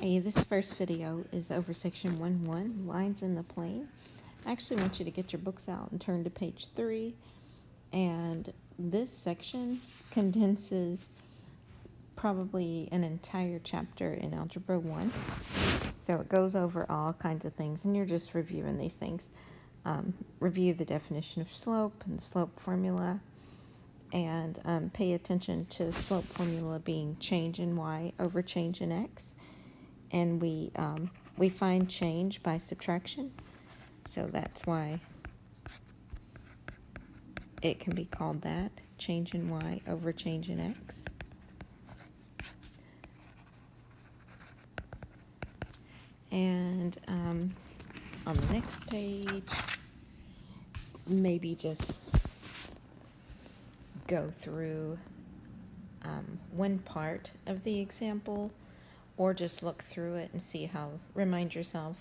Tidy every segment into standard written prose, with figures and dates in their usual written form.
Hey, this first video is over section 1.1, lines in the plane. I actually want you to get your books out and turn to page 3. And this section condenses probably an entire chapter in Algebra 1. So it goes over all kinds of things, and you're just reviewing these things. Review the definition of slope and the slope formula, and pay attention to slope formula being change in y over change in x. And we find change by subtraction, so that's why it can be called that, change in y over change in x. And on the next page, maybe just go through one part of the example, or just look through it and see how, remind yourself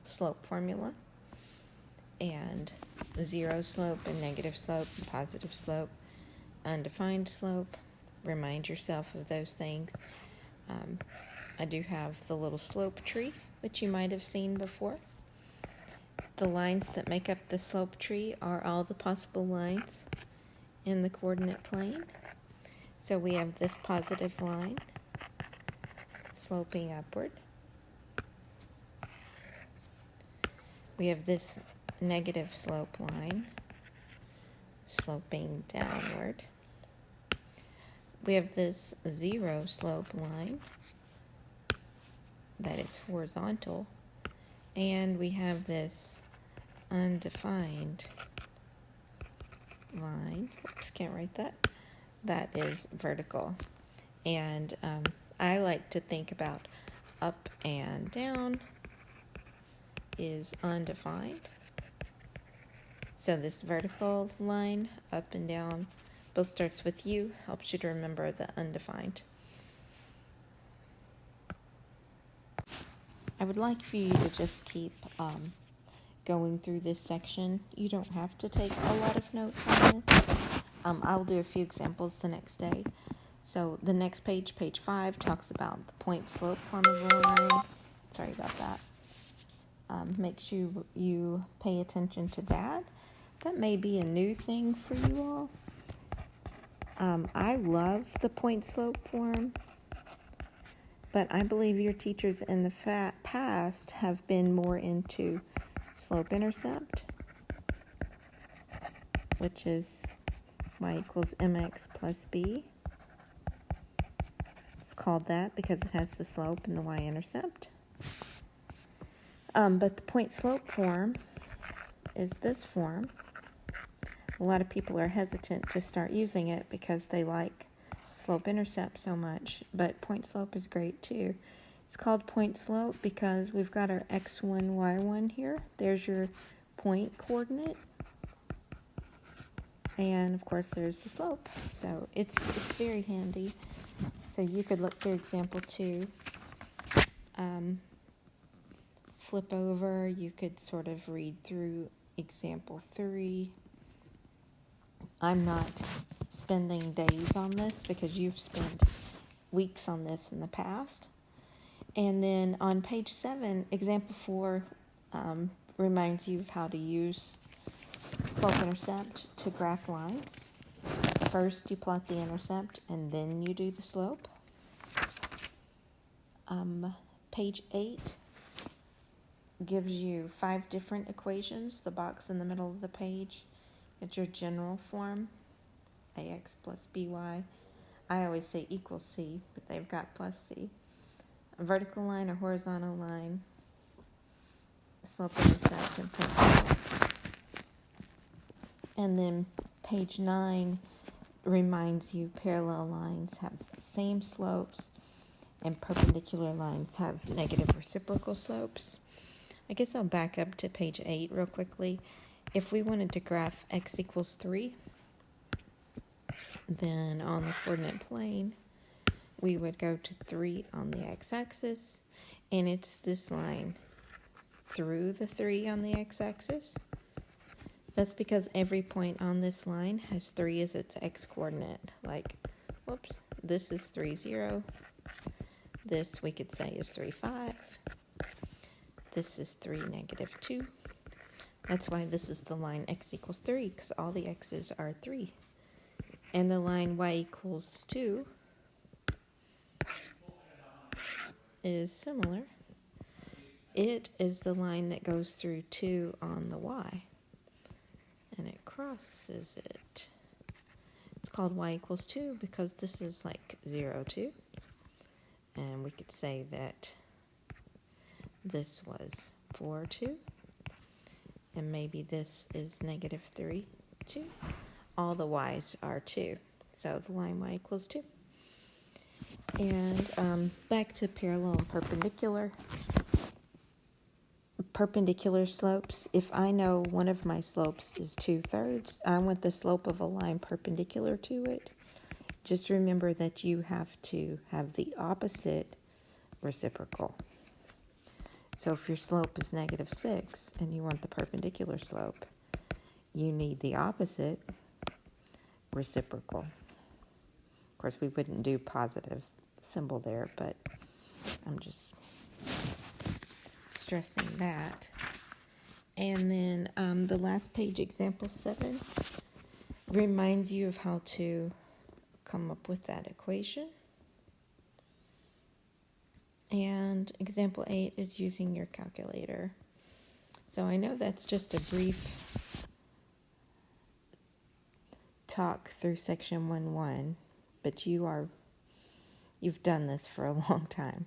slope formula and zero slope and negative slope and positive slope, undefined slope. Remind yourself of those things. I do have the little slope tree, which you might have seen before. The lines that make up the slope tree are all the possible lines in the coordinate plane. So we have this positive line sloping upward. We have this negative slope line sloping downward. We have this zero slope line that is horizontal. And we have this undefined line, oops, can't write that, that is vertical. And I like to think about up and down is undefined. So this vertical line, up and down, both starts with U, helps you to remember the undefined. I would like for you to just keep going through this section. You don't have to take a lot of notes on this. I'll do a few examples the next day. So the next page, page 5, talks about the point slope form of a line. Sorry about that. Make sure you pay attention to that. That may be a new thing for you all. I love the point slope form, but I believe your teachers in the past have been more into slope intercept, which is y equals mx plus b. It's called that because it has the slope and the y-intercept. But the point slope form is this form. A lot of people are hesitant to start using it because they like slope intercept so much, but point slope is great too. It's called point slope because we've got our x1, y1 here. There's your point coordinate. And of course there's the slope. So it's very handy. So you could look through example 2. Flip over, you could sort of read through example 3. I'm not spending days on this because you've spent weeks on this in the past. And then on page 7, example 4 reminds you of how to use slope-intercept to graph lines. First you plot the intercept and then you do the slope. Page 8 gives you 5 different equations. The box in the middle of the page, it's your general form, ax plus by. I always say equals c, but they've got plus c. A vertical line, a horizontal line, slope intercept, and point slope. And then page 9 reminds you parallel lines have the same slopes and perpendicular lines have negative reciprocal slopes. I guess I'll back up to page 8 real quickly. If we wanted to graph x equals 3, then on the coordinate plane, we would go to 3 on the x-axis, and it's this line through the 3 on the x-axis. That's because every point on this line has 3 as its x-coordinate. Like, whoops, this is 3, 0. This we could say is 3, 5. This is 3, -2. That's why this is the line x equals 3, because all the x's are 3. And the line y equals 2 is similar. It is the line that goes through 2 on the y, and it crosses it. It's called y equals 2 because this is like 0, 2. And we could say that this was 4, 2. And maybe this is -3, 2. All the y's are 2. So the line y equals 2. And back to parallel and perpendicular. Perpendicular slopes. If I know one of my slopes is 2/3, I want the slope of a line perpendicular to it. Just remember that you have to have the opposite reciprocal. So if your slope is -6 and you want the perpendicular slope, you need the opposite reciprocal. Of course, we wouldn't do positive symbol there, but I'm just stressing that. And then the last page, example 7, reminds you of how to come up with that equation. And example 8 is using your calculator. So I know that's just a brief talk through section 1.1, but you've done this for a long time.